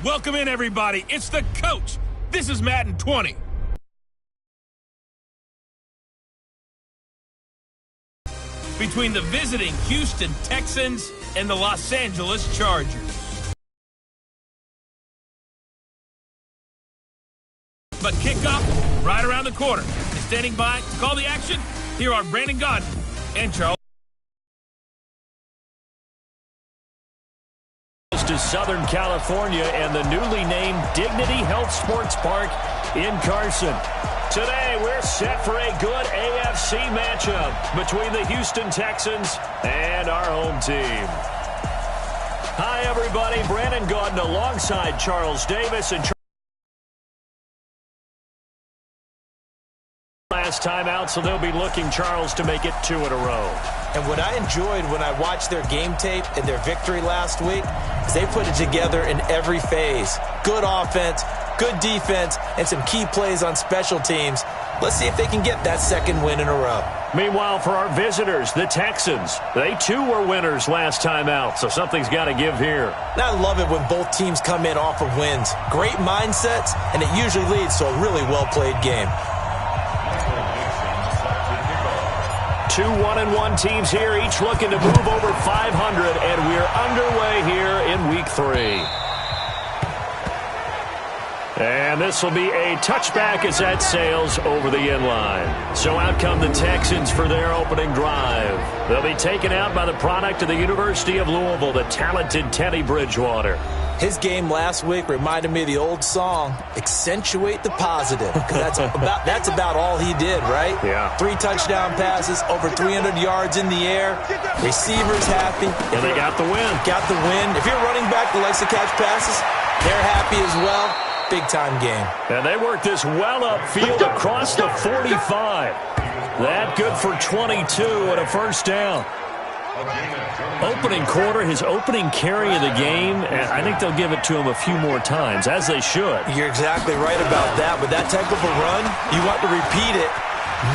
Welcome in, everybody. It's the coach. This is Madden 20. Between the visiting Houston Texans and the Los Angeles Chargers. But kickoff right around the corner. And standing by to call the action, here are Brandon Gaudin and Charles. To Southern California and the newly named Dignity Health Sports Park in Carson. Today, we're set for a good AFC matchup between the Houston Texans and our home team. Hi, everybody. Brandon Gaudin alongside Charles Davis. And last time out, so they'll be looking, Charles, to make it 2 in a row. And what I enjoyed when I watched their game tape and their victory last week is they put it together in every phase. Good offense, good defense, and some key plays on special teams. Let's see if they can get that second win in a row. Meanwhile, for our visitors, the Texans, they too were winners last time out, so something's got to give here. And I love it when both teams come in off of wins. Great mindsets, and it usually leads to a really well-played game. 2 1-1 teams here, each looking to move over 500, and we're underway here in Week 3. And this will be a touchback as that sails over the end line. So out come the Texans for their opening drive. They'll be taken out by the product of the University of Louisville, the talented Teddy Bridgewater. His game last week reminded me of the old song, Accentuate the Positive, because that's about all he did, right? Yeah. 3 touchdown passes, over 300 yards in the air, receivers happy. And they got the win. Got the win. If you're a running back that likes to catch passes, they're happy as well. Big-time game. And they work this well upfield across the 45. That good for 22 and a first down. Opening quarter, his opening carry of the game, and I think they'll give it to him a few more times, as they should. You're exactly right about that. With that type of a run, you want to repeat it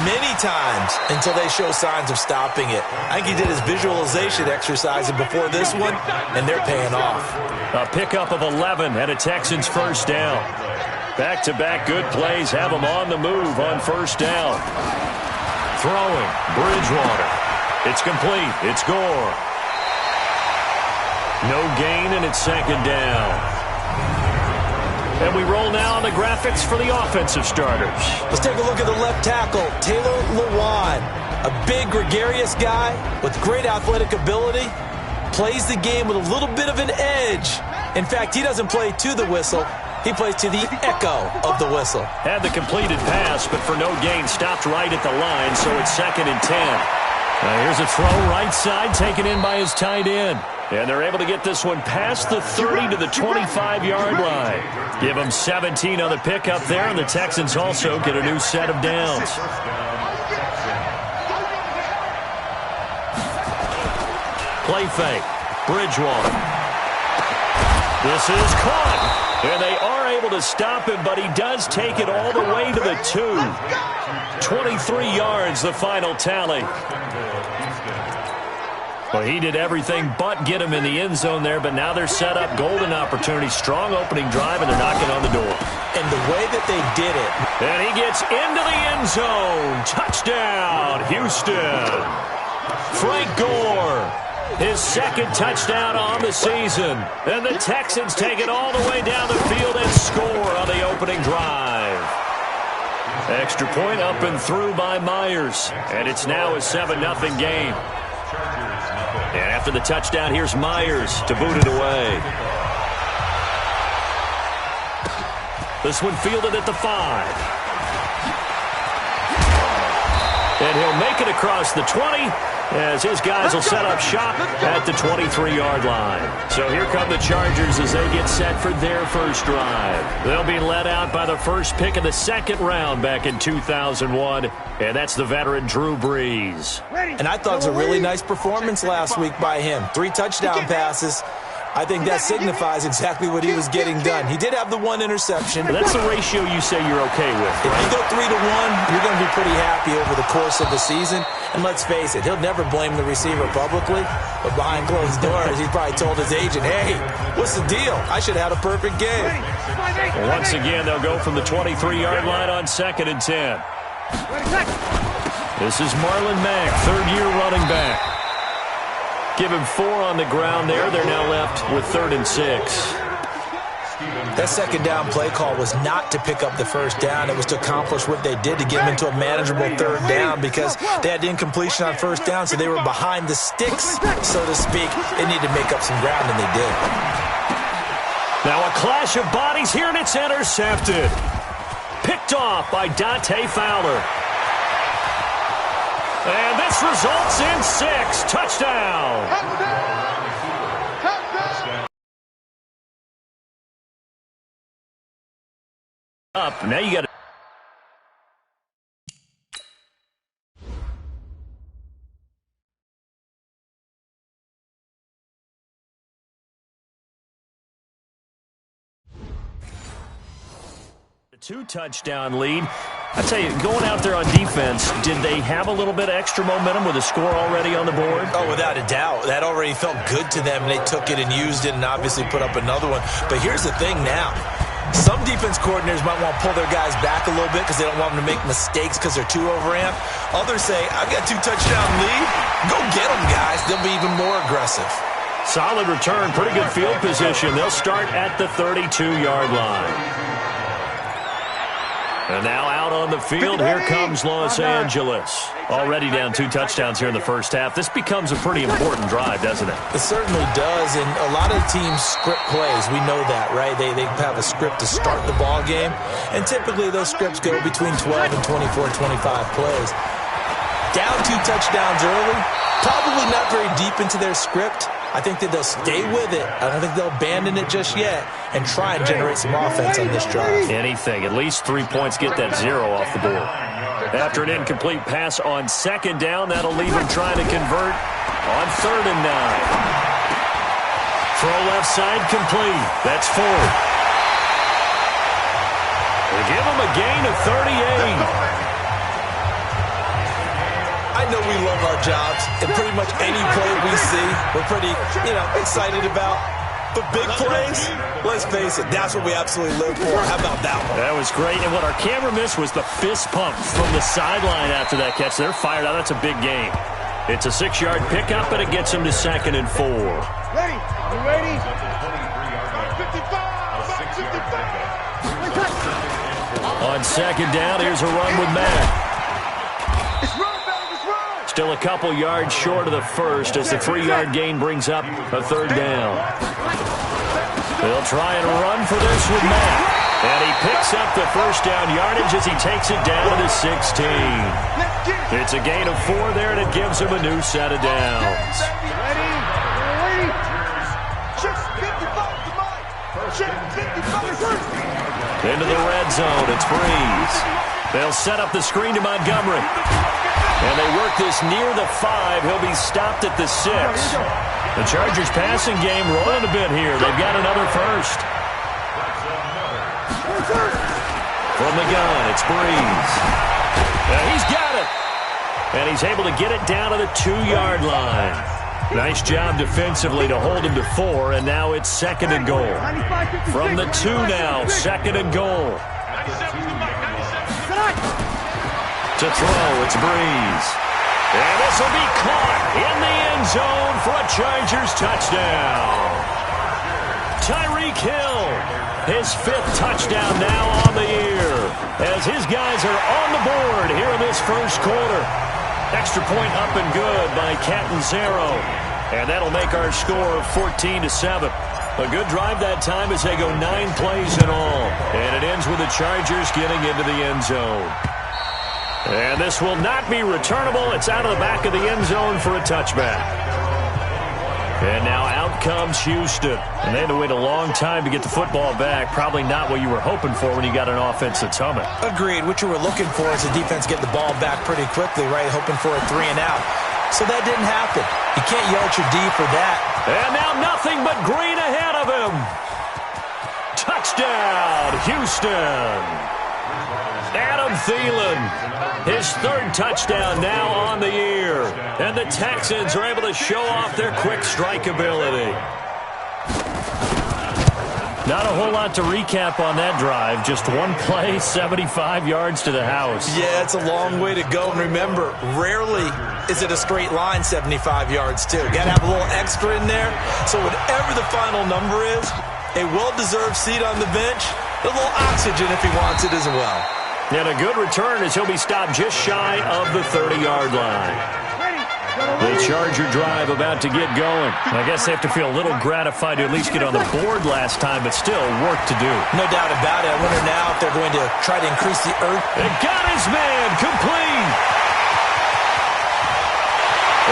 many times until they show signs of stopping it. I think he did his visualization exercise before this one, and they're paying off. A pickup of 11 and a Texans first down. Back-to-back good plays have them on the move on first down. Throwing, Bridgewater. It's complete. It's Gore. No gain, and it's second down. And we roll now on the graphics for the offensive starters. Let's take a look at the left tackle, Taylor Lewan. A big, gregarious guy with great athletic ability. Plays the game with a little bit of an edge. In fact, he doesn't play to the whistle. He plays to the echo of the whistle. Had the completed pass, but for no gain, stopped right at the line, so it's 2nd and 10. Here's a throw right side, taken in by his tight end. And they're able to get this one past the 30 to the 25-yard line. Give them 17 on the pickup there, and the Texans also get a new set of downs. Play fake. Bridgewater. This is caught. And they are able to stop him, but he does take it all the way to the 2. 23 yards, the final tally. Well, he did everything but get him in the end zone there, but now they're set up. Golden opportunity, strong opening drive, and they're knocking on the door. And the way that they did it. And he gets into the end zone. Touchdown, Houston. Frank Gore, his 2nd touchdown on the season. And the Texans take it all the way down the field and score on the opening drive. Extra point up and through by Myers. And it's now a 7-0 game. And after the touchdown, here's Myers to boot it away. This one fielded at the 5. And he'll make it across the 20 as his guys will set up shop at the 23-yard line. So here come the Chargers as they get set for their first drive. They'll be led out by the first pick of the 2nd round back in 2001, and that's the veteran Drew Brees. And I thought it was a really nice performance last week by him. 3 touchdown passes. I think that signifies exactly what he was getting done. He did have the one interception. But that's the ratio you say you're okay with, right? If you go 3-1, you're going to be pretty happy over the course of the season. And let's face it, he'll never blame the receiver publicly, but behind closed doors, he probably told his agent, hey, what's the deal? I should have had a perfect game. Well, once again, they'll go from the 23-yard line on 2nd and 10. This is Marlon Mack, third-year running back. Give him 4 on the ground there. They're now left with 3rd and 6. That second down play call was not to pick up the first down. It was to accomplish what they did to get them into a manageable 3rd down because they had incompletion on 1st down, so they were behind the sticks, so to speak. They needed to make up some ground, and they did. Now a clash of bodies here, and it's intercepted. Picked off by Dante Fowler. And this results in 6. Touchdown. Up. Now you got a 2-touchdown lead. I tell you, going out there on defense, did they have a little bit of extra momentum with a score already on the board? Oh, without a doubt. That already felt good to them. They took it and used it and obviously put up another one. But here's the thing now. Some defense coordinators might want to pull their guys back a little bit because they don't want them to make mistakes because they're too overamped. Others say, I've got 2-touchdown lead. Go get them, guys. They'll be even more aggressive. Solid return. Pretty good field position. They'll start at the 32-yard line. And now out on the field, here comes Los Angeles. Already down 2 touchdowns here in the first half. This becomes a pretty important drive, doesn't it? It certainly does, and a lot of teams script plays. We know that, right? They have a script to start the ball game, and typically those scripts go between 12 and 24, 25 plays. Down 2 touchdowns early, probably not very deep into their script. I think that they'll stay with it. I don't think they'll abandon it just yet and try and generate some offense on this drive. Anything. At least 3 points, get that 0 off the board. After an incomplete pass on 2nd down, that'll leave him trying to convert on 3rd and 9. Throw left side complete. That's 4. They give him a gain of 38. I know we love our jobs, and pretty much any play we see, we're pretty, excited about. But big plays, let's face it, that's what we absolutely live for. How about that one? That was great, and what our camera missed was the fist pump from the sideline after that catch. They're fired out. That's a big game. It's a 6-yard pickup, and it gets them to 2nd and 4. Ready? You ready? 55. On 2nd down, here's a run with Matt. Still a couple yards short of the first as the 3-yard gain brings up a 3rd down. They'll try and run for this with Matt. And he picks up the first down yardage as he takes it down to the 16. It's a gain of 4 there, and it gives him a new set of downs. Into the red zone, it's Breeze. They'll set up the screen to Montgomery. And they work this near the 5. He'll be stopped at the 6. The Chargers passing game rolling a bit here. They've got another first. From the gun, it's Breeze. He's got it. And he's able to get it down to the 2-yard line. Nice job defensively to hold him to 4, and now it's 2nd and goal. From the 2 now, 2nd and goal. To throw, it's Breeze. And this will be caught in the end zone for a Chargers touchdown. Tyreek Hill, his 5th touchdown now on the year, as his guys are on the board here in this first quarter. Extra point up and good by Catanzaro. And that'll make our score 14-7. A good drive that time as they go 9 plays in all. And it ends with the Chargers getting into the end zone. And this will not be returnable. It's out of the back of the end zone for a touchback. And now out comes Houston. And they had to wait a long time to get the football back. Probably not what you were hoping for when you got an offense that's humming. Agreed. What you were looking for is the defense get the ball back pretty quickly, right? Hoping for a 3-and-out. so that didn't happen. You can't yell at your D for that. And now nothing but green ahead of him. Touchdown, Houston. Adam Thielen, his third touchdown now on the year. And the Texans are able to show off their quick strike ability. Not a whole lot to recap on that drive. Just one play, 75 yards to the house. Yeah, it's a long way to go. And remember, rarely is it a straight line 75 yards, too. Got to have a little extra in there. So whatever the final number is, a well-deserved seat on the bench, a little oxygen if he wants it as well. And a good return as he'll be stopped just shy of the 30-yard line. The Charger drive about to get going. I guess they have to feel a little gratified to at least get on the board last time, but still work to do. No doubt about it. I wonder now if they're going to try to increase the earth. And got his man complete.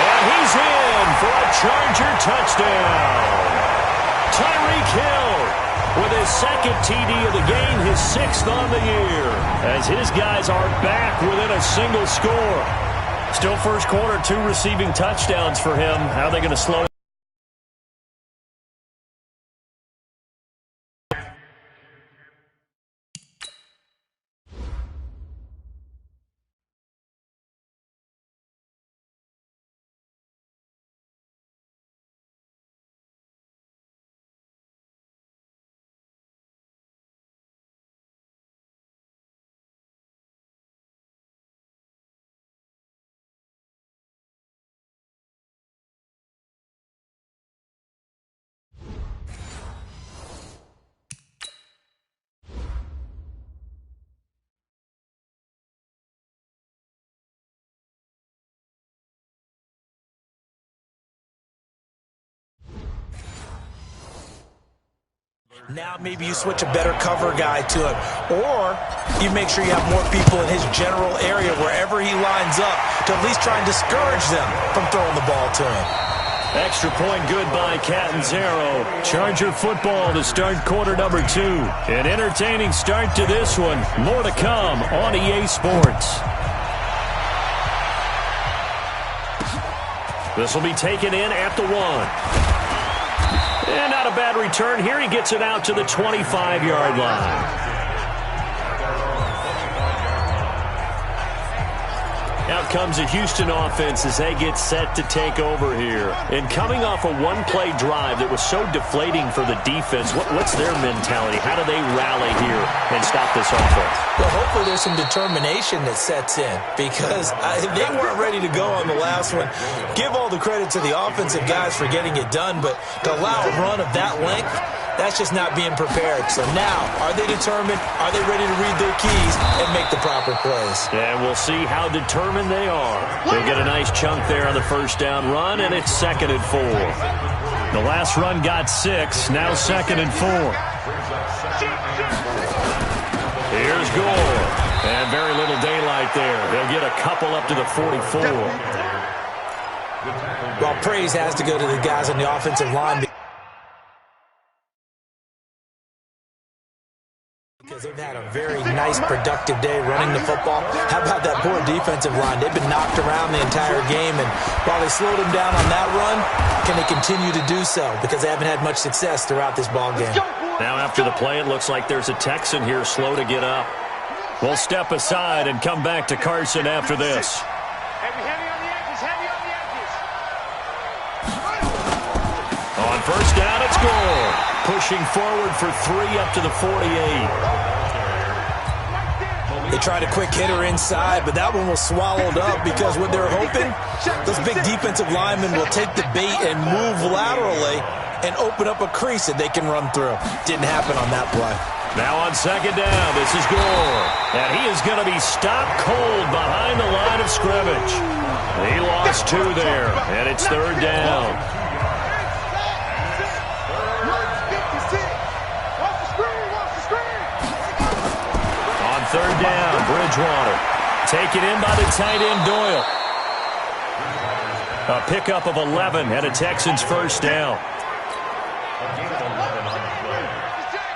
And he's in for a Charger touchdown. Tyreek Hill with his second TD of the game, his sixth on the year, as his guys are back within a single score. Still first quarter, 2 receiving touchdowns for him. How are they going to slow it? Now maybe you switch a better cover guy to him. Or you make sure you have more people in his general area wherever he lines up to at least try and discourage them from throwing the ball to him. Extra point good by Catanzaro. Charger football to start quarter number 2. An entertaining start to this one. More to come on EA Sports. This will be taken in at the 1. And not a bad return here. He gets it out to the 25-yard line. Out comes the Houston offense as they get set to take over here. And coming off a one-play drive that was so deflating for the defense, what's their mentality? How do they rally here and stop this offense? Well, hopefully there's some determination that sets in because they weren't ready to go on the last one. Give all the credit to the offensive guys for getting it done, but to allow a run of that length, that's just not being prepared. So now, are they determined? Are they ready to read their keys and make the proper plays? And we'll see how determined they are. They'll get a nice chunk there on the first down run, and it's 2nd and 4. The last run got 6, now 2nd and 4. Here's Gore. And very little daylight there. They'll get a couple up to the 44. Well, praise has to go to the guys on the offensive line. Because they've had a very nice, productive day running the football. How about that poor defensive line? They've been knocked around the entire game, and while they slowed them down on that run, can they continue to do so? Because they haven't had much success throughout this ball game. Now after the play, it looks like there's a Texan here slow to get up. We'll step aside and come back to Carson after this. Heavy on the edges, heavy on the edges. On first down, it's Gore. Pushing forward for 3 up to the 48. They tried a quick hitter inside, but that one was swallowed up because what they're hoping, those big defensive linemen will take the bait and move laterally and open up a crease that they can run through. Didn't happen on that play. Now on second down, this is Gore. And he is going to be stopped cold behind the line of scrimmage. He lost 2 there, and it's 3rd down. On 3rd down, Bridgewater. Taken in by the tight end, Doyle. A pickup of 11 and a Texans first down.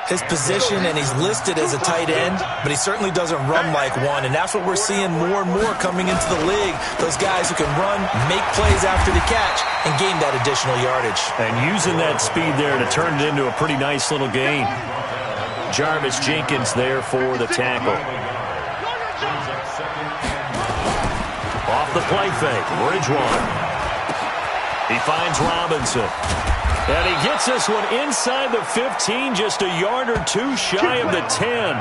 his position, and he's listed as a tight end, but he certainly doesn't run like one, and that's what we're seeing more and more coming into the league. Those guys who can run, make plays after the catch, and gain that additional yardage. And using that speed there to turn it into a pretty nice little gain. Jarvis Jenkins there for the tackle. Off the play fake, Bridgewater. He finds Robinson. And he gets this one inside the 15, just a yard or two shy of the 10.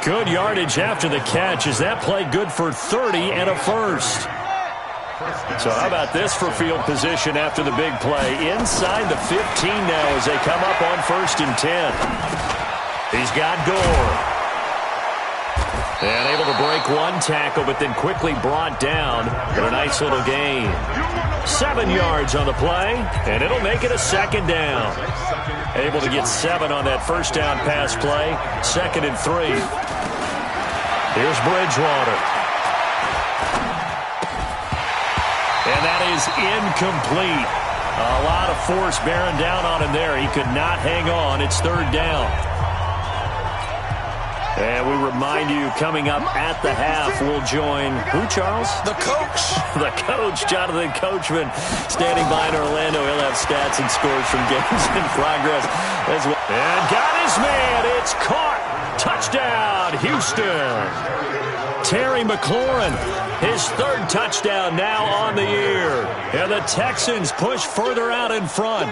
Good yardage after the catch. Is that play good for 30 and a first? So how about this for field position after the big play? Inside the 15 now as they come up on 1st and 10. He's got Gore. And able to break one tackle, but then quickly brought down for a nice little gain. 7 yards on the play, and it'll make it a 2nd down. Able to get 7 on that 1st down pass play. 2nd and 3. Here's Bridgewater. And that is incomplete. A lot of force bearing down on him there. He could not hang on. It's 3rd down. And we remind you, coming up at the half, we'll join who, Charles? The coach. The coach, Jonathan Coachman, standing by in Orlando. He'll have stats and scores from games in progress as well. And got his man. It's caught. Touchdown, Houston. Terry McLaurin, his 3rd touchdown now on the year. And the Texans push further out in front.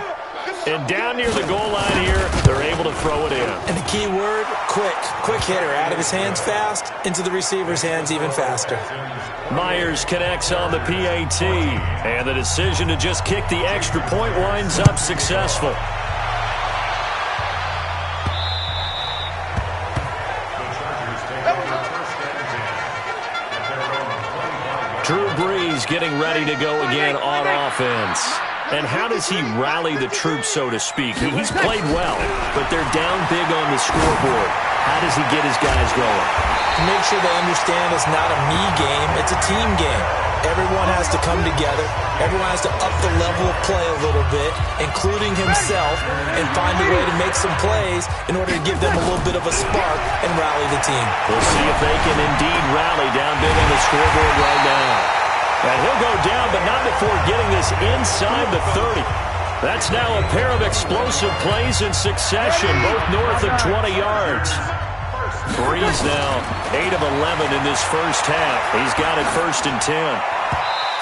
And down near the goal line here, they're able to throw it in. And the key word, quick. Quick hitter. Out of his hands fast, into the receiver's hands even faster. Myers connects on the PAT. And the decision to just kick the extra point winds up successful. Drew Brees getting ready to go again on offense. And how does he rally the troops, so to speak? He's played well, but they're down big on the scoreboard. How does he get his guys going? To make sure they understand it's not a me game, it's a team game. Everyone has to come together. Everyone has to up the level of play a little bit, including himself, and find a way to make some plays in order to give them a little bit of a spark and rally the team. We'll see if they can indeed rally down big on the scoreboard right now. And he'll go down, but not before getting this inside the 30. That's now a pair of explosive plays in succession, both north of 20 yards. Brees now 8 of 11 in this first half. He's got it 1st and 10.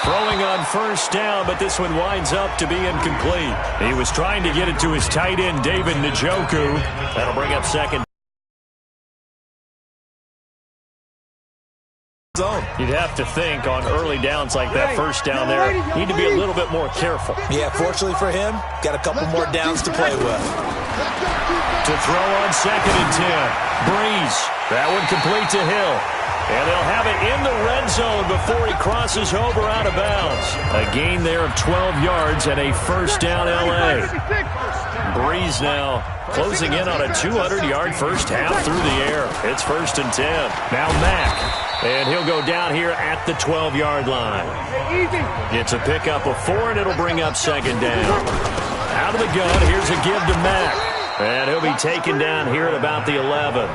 Throwing on 1st down, but this one winds up to be incomplete. He was trying to get it to his tight end, David Njoku. That'll bring up 2nd. Zone. You'd have to think on early downs like that 1st down there, need to be a little bit more careful. Yeah, fortunately for him, got a couple more downs to play with. To throw on 2nd and 10. Brees. That one complete to Hill. And they'll have it in the red zone before he crosses over out of bounds. A gain there of 12 yards and a 1st down L.A. Brees now closing in on a 200-yard 1st half through the air. It's 1st and 10. Now Mack. And he'll go down here at the 12-yard line. It's a pickup of 4, and it'll bring up 2nd down. Out of the gun, here's a give to Mack. And he'll be taken down here at about the 11.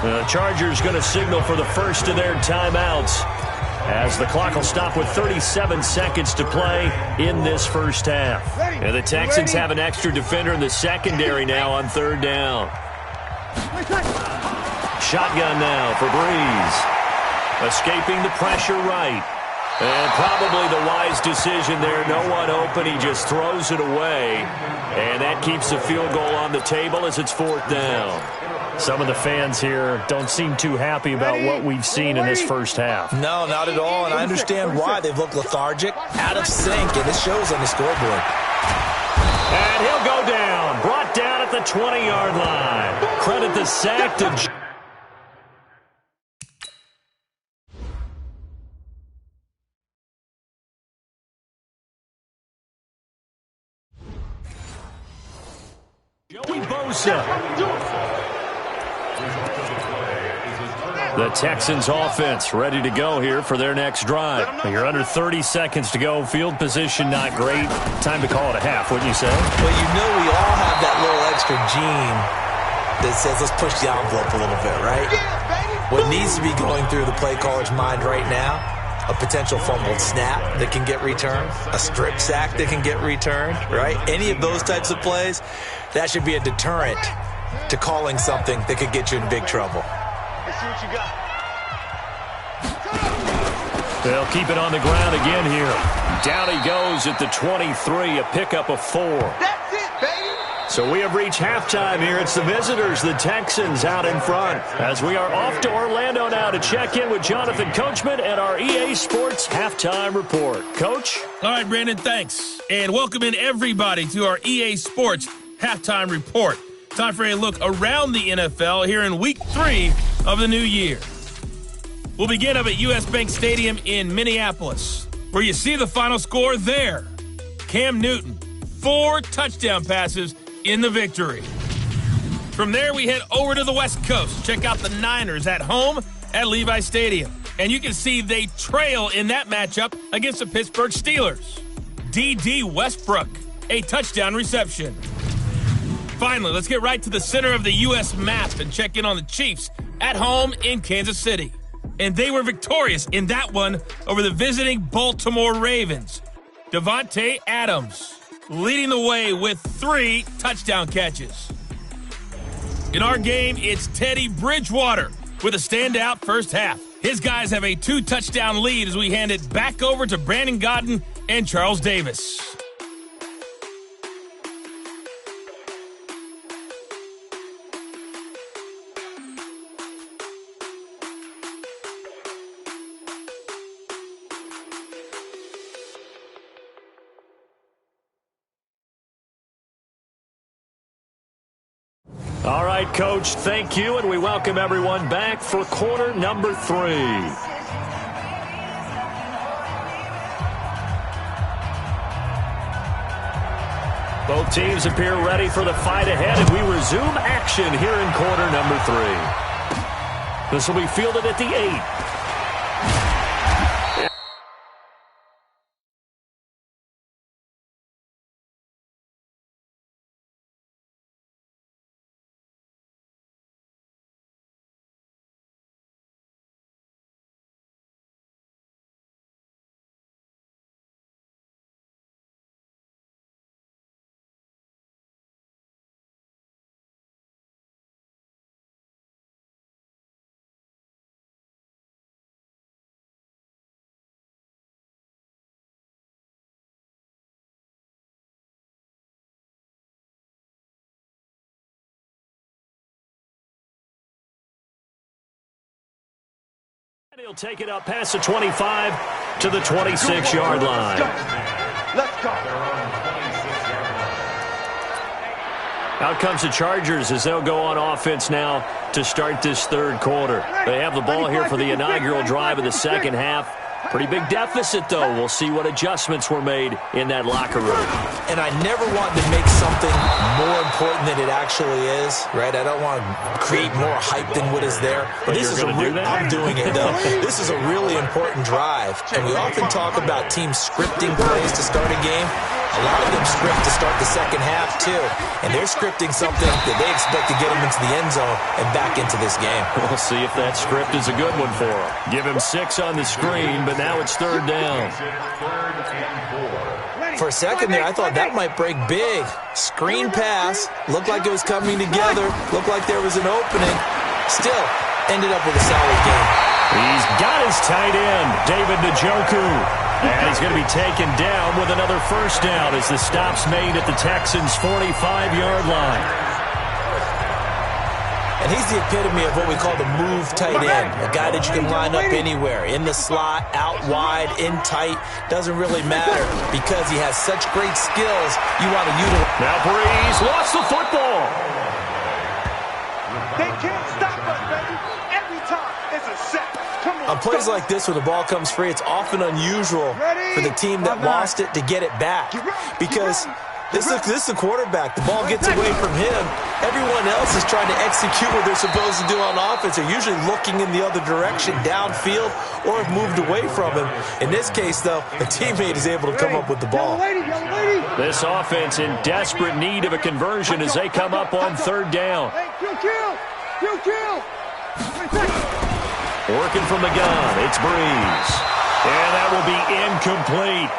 The Chargers going to signal for the first of their timeouts as the clock will stop with 37 seconds to play in this 1st half. And the Texans have an extra defender in the secondary now on 3rd down. Shotgun now for Brees. Escaping the pressure right. And probably the wise decision there. No one open. He just throws it away. And that keeps the field goal on the table as it's 4th down. Some of the fans here don't seem too happy about what we've seen in this 1st half. No, not at all. And I understand why. They've looked lethargic, out of sync, and it shows on the scoreboard. And he'll go down. Brought down at the 20-yard line. Credit the sack to Joey Bosa. The Texans offense ready to go here for their next drive. You're under 30 seconds to go. Field position not great. Time to call it a half, wouldn't you say? Well, you know we all have that little extra gene that says let's push the envelope a little bit, right? What needs to be going through the play caller's mind right now, a potential fumbled snap that can get returned, a strip sack that can get returned, right? Any of those types of plays, that should be a deterrent to calling something that could get you in big trouble. Let's see what you got. They'll keep it on the ground again here. Down he goes at the 23, a pickup of 4. That's it, baby. So we have reached halftime here. It's the visitors, the Texans, out in front. As we are off to Orlando now to check in with Jonathan Coachman and our EA Sports Halftime Report. Coach? All right, Brandon, thanks. And welcome in everybody to our EA Sports Halftime Report. Time for a look around the NFL here in Week 3 of the new year. We'll begin up at U.S. Bank Stadium in Minneapolis, where you see the final score there. Cam Newton, 4 touchdown passes in the victory. From there, we head over to the West Coast. Check out the Niners at home at Levi Stadium. And you can see they trail in that matchup against the Pittsburgh Steelers. D.D. Westbrook, a touchdown reception. Finally, let's get right to the center of the U.S. map and check in on the Chiefs at home in Kansas City. And they were victorious in that one over the visiting Baltimore Ravens. Devontae Adams leading the way with 3 touchdown catches. In our game, it's Teddy Bridgewater with a standout first half. His guys have a 2-touchdown lead as we hand it back over to Brandon Gaudin and Charles Davis. All right, Coach, thank you, and we welcome everyone back for quarter number 3. Both teams appear ready for the fight ahead, and we resume action here in quarter number 3. This will be fielded at the 8. He'll take it up past the 25 to the 26-yard line. Let's go. Out comes the Chargers as they'll go on offense now to start this third quarter. They have the ball here for the inaugural drive of the second half. Pretty big deficit, though. We'll see what adjustments were made in that locker room. And I never want to make something more important than it actually is, right? I don't want to create more hype than what is there. But this is I'm doing it, though. This is a really important drive. And we often talk about teams scripting plays to start a game. A lot of them script to start the second half, too. And they're scripting something that they expect to get them into the end zone and back into this game. We'll see if that script is a good one for them. Give him 6 on the screen, but now it's third down. For a second there, I thought that might break big. Screen pass. Looked like it was coming together. Looked like there was an opening. Still, ended up with a solid game. He's got his tight end, David Njoku. And he's going to be taken down with another first down as the stop's made at the Texans' 45-yard line. And he's the epitome of what we call the move tight end, a guy that you can line up anywhere, in the slot, out wide, in tight, doesn't really matter because he has such great skills you want to utilize. Now Breeze lost the football. They can't stop us, baby. Every time it's a sack. On plays like this, when the ball comes free, it's often unusual for the team that lost it to get it back because this is the quarterback. The ball gets away from him. Everyone else is trying to execute what they're supposed to do on offense. They're usually looking in the other direction, downfield, or have moved away from him. In this case, though, a teammate is able to come up with the ball. This offense in desperate need of a conversion as they come up on third down. Working from the gun, it's Breeze. And that will be incomplete.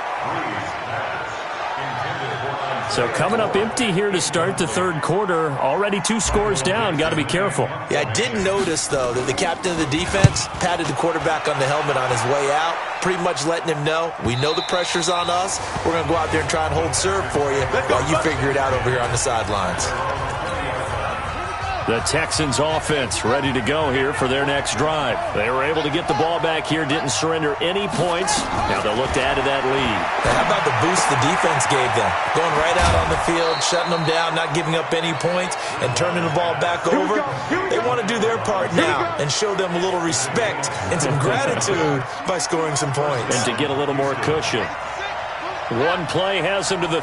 So coming up empty here to start the third quarter. Already 2 scores down. Got to be careful. Yeah, I did notice, though, that the captain of the defense patted the quarterback on the helmet on his way out, pretty much letting him know, we know the pressure's on us. We're going to go out there and try and hold serve for you while you figure it out over here on the sidelines. The Texans offense ready to go here for their next drive. They were able to get the ball back here, didn't surrender any points. Now they'll look to add to that lead. Now, how about the boost the defense gave them? Going right out on the field, shutting them down, not giving up any points, and turning the ball back over. They want to do their part now and show them a little respect and some gratitude by scoring some points. And to get a little more cushion. One play has them to the...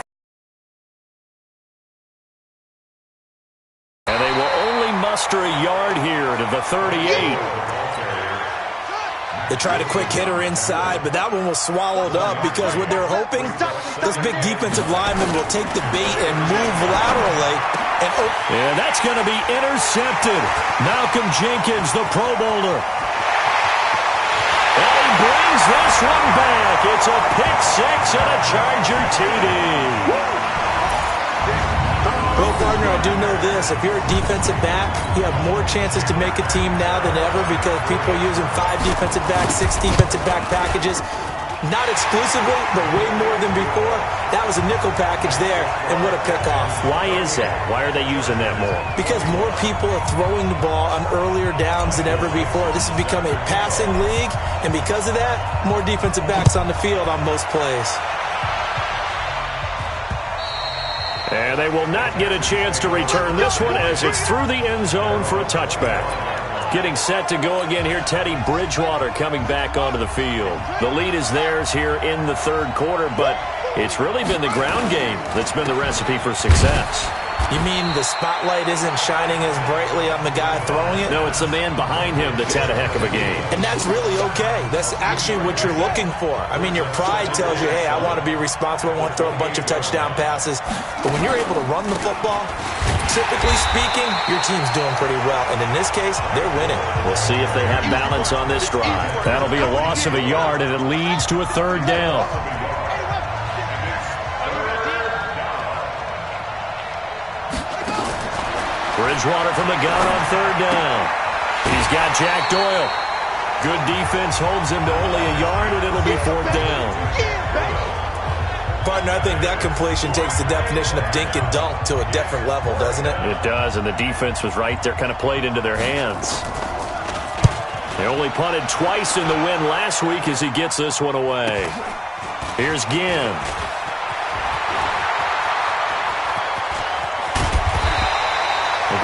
And they will only muster a yard here to the 38. They tried a quick hitter inside, but that one was swallowed up because what they're hoping, those big defensive linemen will take the bait and move laterally. And that's going to be intercepted. Malcolm Jenkins, the Pro Bowler. And he brings this one back. It's a pick six and a Charger TD. Well, partner, I do know this. If you're a defensive back, you have more chances to make a team now than ever because people are using 5 defensive backs, 6 defensive back packages. Not exclusively, but way more than before. That was a nickel package there, and what a pickoff. Why is that? Why are they using that more? Because more people are throwing the ball on earlier downs than ever before. This has become a passing league, and because of that, more defensive backs on the field on most plays. And they will not get a chance to return this one as it's through the end zone for a touchback. Getting set to go again here, Teddy Bridgewater coming back onto the field. The lead is theirs here in the third quarter, but it's really been the ground game that's been the recipe for success. You mean the spotlight isn't shining as brightly on the guy throwing it? No, it's the man behind him that's had a heck of a game. And that's really okay. That's actually what you're looking for. I mean, your pride tells you, hey, I want to be responsible. I want to throw a bunch of touchdown passes. But when you're able to run the football, typically speaking, your team's doing pretty well. And in this case, they're winning. We'll see if they have balance on this drive. That'll be a loss of a yard, and it leads to a third down. Bridgewater from the gun on third down. He's got Jack Doyle. Good defense holds him to only a yard, and it'll be fourth down. Partner, I think that completion takes the definition of dink and dunk to a different level, doesn't it? It does, and the defense was right there, kind of played into their hands. They only punted twice in the win last week as he gets this one away. Here's Ginn.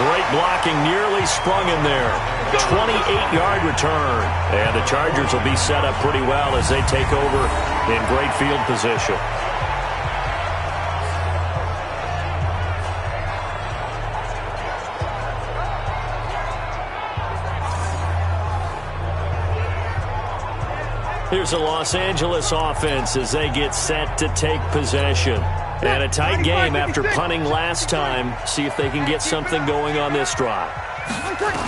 Great blocking, nearly sprung in there. 28-yard return. And the Chargers will be set up pretty well as they take over in great field position. Here's the Los Angeles offense as they get set to take possession. And a tight game after punting last time. See if they can get something going on this drive.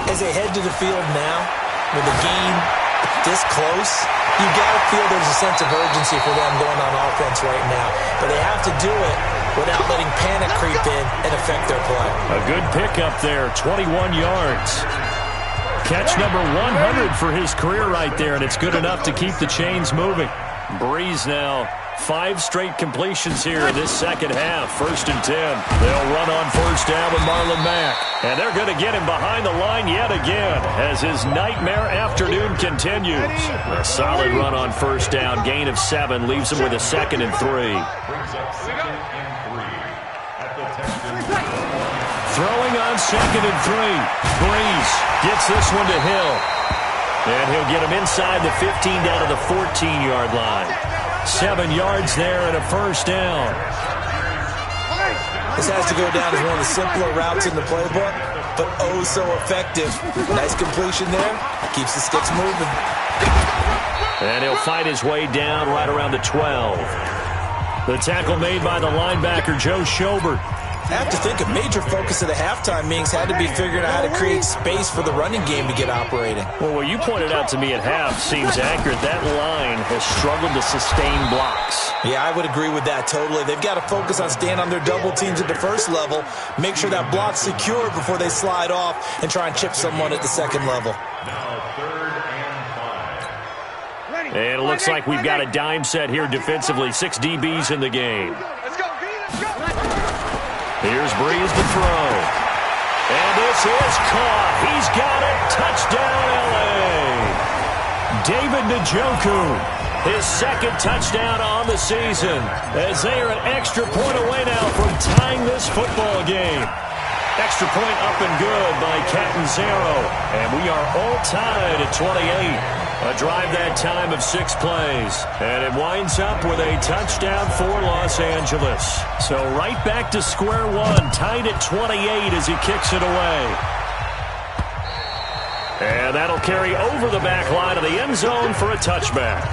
As they head to the field now, with the game this close, you got to feel there's a sense of urgency for them going on offense right now. But they have to do it without letting panic creep in and affect their play. A good pickup there, 21 yards. Catch number 100 for his career right there, and it's good enough to keep the chains moving. Breeze now. 5 straight completions here in this second half. 1st and 10. They'll run on first down with Marlon Mack. And they're going to get him behind the line yet again as his nightmare afternoon continues. A solid run on first down. Gain of 7 leaves him with a 2nd and 3. Throwing on 2nd and 3. Breeze gets this one to Hill. And he'll get him inside the 15 down to the 14-yard line. 7 yards there and a first down. This has to go down as one of the simpler routes in the playbook, but oh so effective. Nice completion there. Keeps the sticks moving. And he'll fight his way down right around the 12. The tackle made by the linebacker, Joe Schobert. I have to think a major focus of the halftime meetings had to be figuring out how to create space for the running game to get operating. Well, what you pointed out to me at half seems accurate. That line has struggled to sustain blocks. Yeah, I would agree with that totally. They've got to focus on staying on their double teams at the first level, make sure that block's secured before they slide off and try and chip someone at the second level. And it looks like we've got a dime set here defensively. 6 DBs in the game. Here's Breeze to throw. And this is caught. He's got it. Touchdown, L.A. David Njoku, his second touchdown on the season, as they are an extra point away now from tying this football game. Extra point up and good by Catanzaro. And we are all tied at 28. A drive that time of 6 plays. And it winds up with a touchdown for Los Angeles. So right back to square one, tied at 28 as he kicks it away. And that'll carry over the back line of the end zone for a touchback.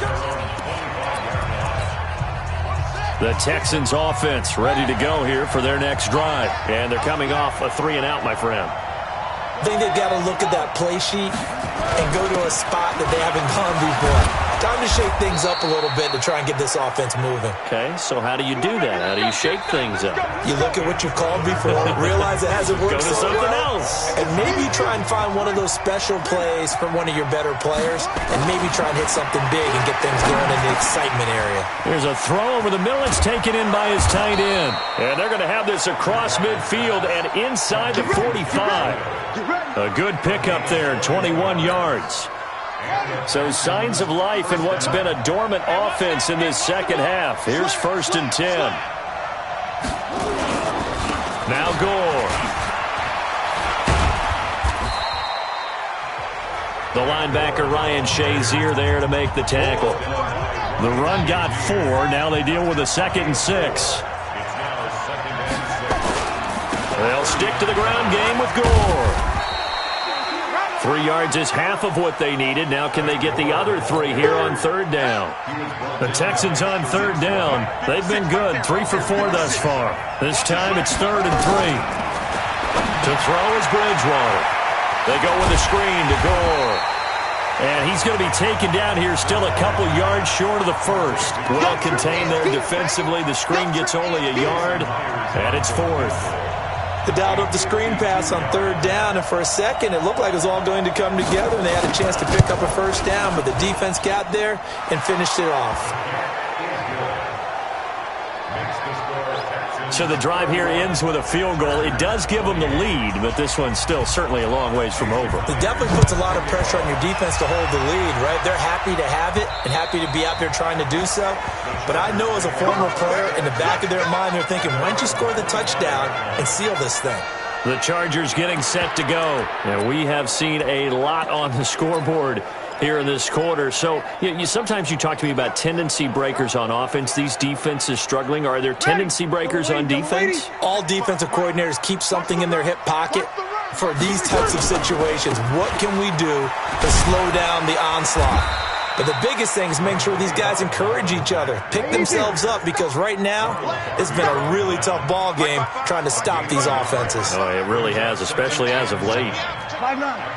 The Texans offense ready to go here for their next drive. And they're coming off a 3-and-out, my friend. I think they've got to look at that play sheet and go to a spot that they haven't gone before. Time to shake things up a little bit to try and get this offense moving. Okay, so how do you do that? How do you shake things up? You look at what you called before, realize it hasn't worked Go to something else. and maybe try and find one of those special plays from one of your better players, and maybe try and hit something big and get things going in the excitement area. There's a throw over the middle. It's taken in by his tight end. And they're going to have this across midfield and inside the 45. A good pickup there, 21 yards. So signs of life in what's been a dormant offense in this second half. Here's 1st and 10. Now Gore. The linebacker Ryan Shazier there to make the tackle. The run got 4. Now they deal with a 2nd and 6. They'll stick to the ground game with Gore. 3 yards is half of what they needed. Now can they get the other 3 here on 3rd down? The Texans on 3rd down. They've been good. 3 for 4 thus far. This time it's 3rd and 3. To throw is Bridgewater. They go with a screen to Gore. And he's going to be taken down here still a couple yards short of the first. Well contained there defensively. The screen gets only a yard. And it's 4th. They dialed up the screen pass on 3rd down, and for a second it looked like it was all going to come together, and they had a chance to pick up a 1st down, but the defense got there and finished it off. So the drive here ends with a field goal. It does give them the lead, but this one's still certainly a long ways from over. It definitely puts a lot of pressure on your defense to hold the lead, right? They're happy to have it and happy to be out there trying to do so. But I know as a former player, in the back of their mind, they're thinking, why don't you score the touchdown and seal this thing? The Chargers getting set to go. Now, we have seen a lot on the scoreboard here in this quarter. So sometimes you talk to me about tendency breakers on offense. These defenses struggling. Are there tendency breakers on defense? All defensive coordinators keep something in their hip pocket for these types of situations. What can we do to slow down the onslaught? But the biggest thing is make sure these guys encourage each other, pick themselves up, because right now it's been a really tough ball game trying to stop these offenses. Oh, it really has, especially as of late.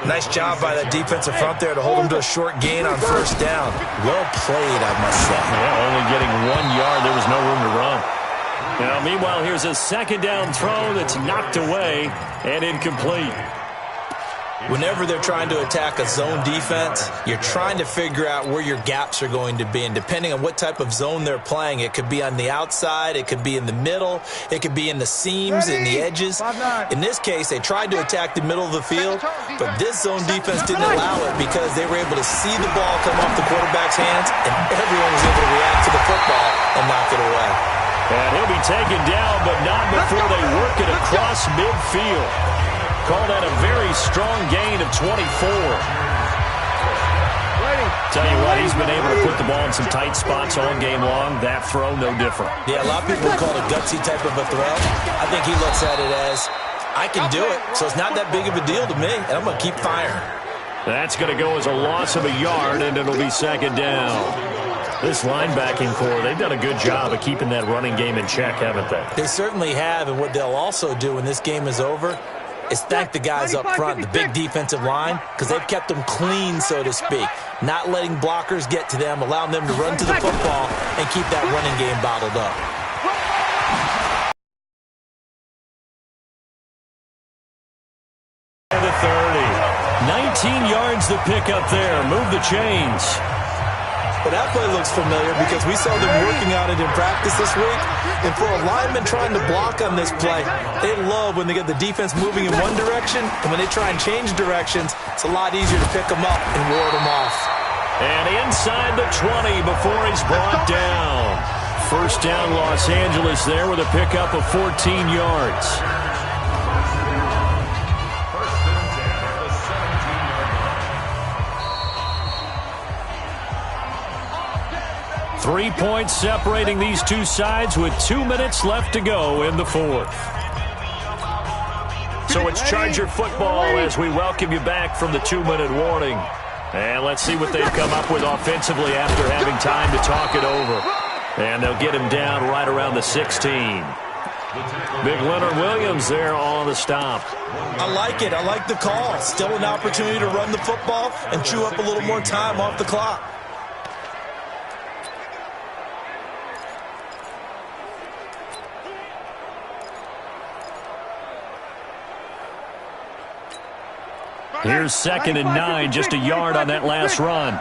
Nice job by that defensive front there to hold them to a short gain on 1st down. Well played, I must say. Yeah, only getting 1 yard. There was no room to run. Now, meanwhile, here's a 2nd down throw that's knocked away and incomplete. Whenever they're trying to attack a zone defense, you're trying to figure out where your gaps are going to be. And depending on what type of zone they're playing, it could be on the outside, it could be in the middle, it could be in the seams and the edges. In this case, they tried to attack the middle of the field, but this zone defense didn't allow it because they were able to see the ball come off the quarterback's hands, and everyone was able to react to the football and knock it away. And he'll be taken down, but not before they work it across midfield. Call that a very strong gain of 24. Tell you what, he's been able to put the ball in some tight spots all game long. That throw, no different. Yeah, a lot of people call it a gutsy type of a throw. I think he looks at it as, I can do it, so it's not that big of a deal to me, and I'm going to keep firing. That's going to go as a loss of a yard, and it'll be 2nd down. This linebacking core, they've done a good job of keeping that running game in check, haven't they? They certainly have, and what they'll also do when this game is over is thank the guys up front, the big defensive line, because they've kept them clean, so to speak. Not letting blockers get to them, allowing them to run to the football and keep that running game bottled up. The 30. 19 yards to pick up there. Move the chains. Well, that play looks familiar because we saw them working on it in practice this week. And for a lineman trying to block on this play, they love when they get the defense moving in one direction, and when they try and change directions, it's a lot easier to pick them up and ward them off. And inside the 20 before he's brought down. First down, Los Angeles there with a pickup of 14 yards. 3 points separating these two sides with 2 minutes left to go in the fourth. So it's Charger football as we welcome you back from the 2-minute warning. And let's see what they've come up with offensively after having time to talk it over. And they'll get him down right around the 16. Big Leonard Williams there on the stop. I like it. I like the call. Still an opportunity to run the football and chew up a little more time off the clock. Here's 2nd and 9, just a yard on that last run.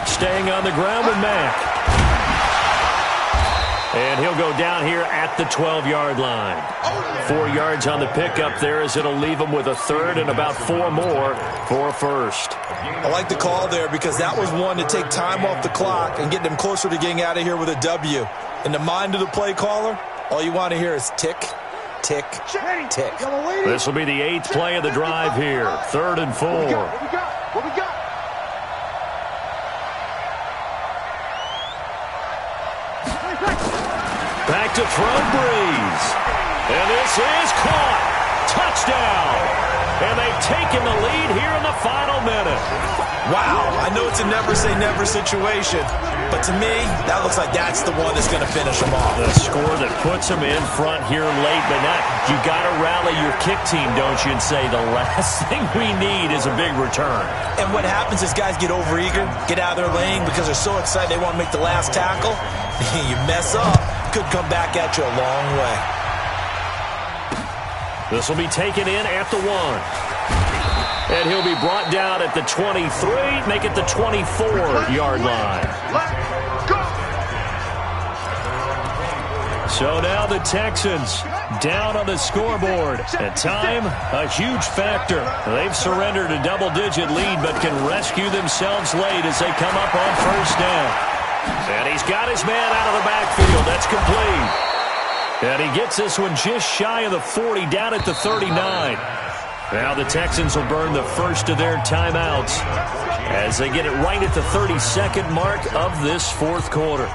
Staying on the ground with Mack. And he'll go down here at the 12-yard line. 4 yards on the pickup there as it'll leave him with a third and about 4 more for a first. I like the call there because that was one to take time off the clock and get them closer to getting out of here with a W. In the mind of the play caller, all you want to hear is tick, tick, tick. This will be the 8th play of the drive here. 3rd and 4. What we got? Back to throw, Breeze. And this is caught. Touchdown. And they've taken the lead here in the final minute. Wow, I know it's a never-say-never situation, but to me, that looks like that's the one that's going to finish them off. The score that puts them in front here late, but not. You got to rally your kick team, don't you, and say the last thing we need is a big return. And what happens is guys get overeager, get out of their lane because they're so excited they want to make the last tackle. You mess up, could come back at you a long way. This will be taken in at the 1. And he'll be brought down at the 23, make it the 24-yard line. So now the Texans down on the scoreboard. And time, a huge factor. They've surrendered a double-digit lead, but can rescue themselves late as they come up on first down. And he's got his man out of the backfield. That's complete. And he gets this one just shy of the 40, down at the 39. Now the Texans will burn the first of their timeouts as they get it right at the 32nd mark of this fourth quarter.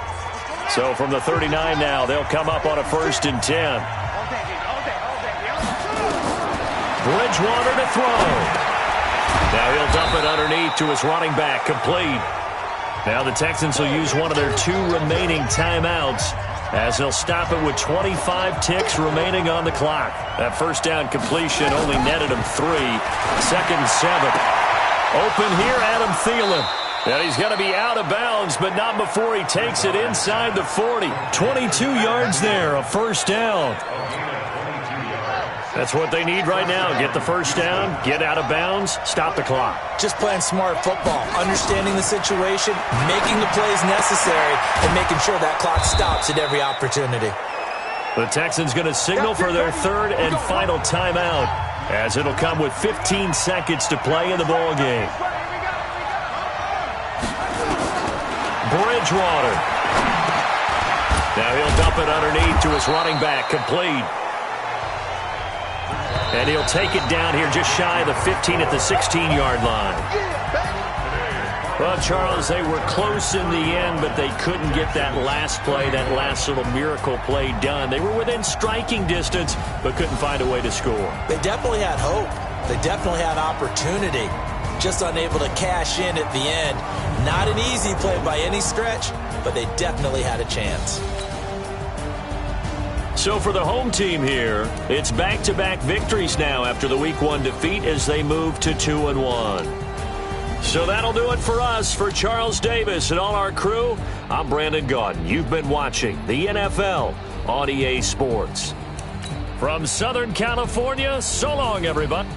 So from the 39 now, they'll come up on a 1st and 10. Bridgewater to throw. Now he'll dump it underneath to his running back, complete. Now the Texans will use one of their 2 remaining timeouts as they'll stop it with 25 ticks remaining on the clock. That first down completion only netted him 3. 2nd and 7. Open here, Adam Thielen. And he's going to be out of bounds, but not before he takes it inside the 40. 22 yards there, a first down. That's what they need right now. Get the first down, get out of bounds, stop the clock. Just playing smart football, understanding the situation, making the plays necessary, and making sure that clock stops at every opportunity. The Texans going to signal for their 3rd and final timeout as it'll come with 15 seconds to play in the ball game. Bridgewater. Now he'll dump it underneath to his running back, complete. And he'll take it down here just shy of the 15 at the 16-yard line. Well, Charles, they were close in the end, but they couldn't get that last play, that last little miracle play done. They were within striking distance, but couldn't find a way to score. They definitely had hope. They definitely had opportunity, just unable to cash in at the end. Not an easy play by any stretch, but they definitely had a chance. So for the home team here, it's back-to-back victories now after the Week 1 defeat as they move to 2-1. So that'll do it for us. For Charles Davis and all our crew, I'm Brandon Gaudin. You've been watching the NFL on EA Sports. From Southern California, so long, everybody.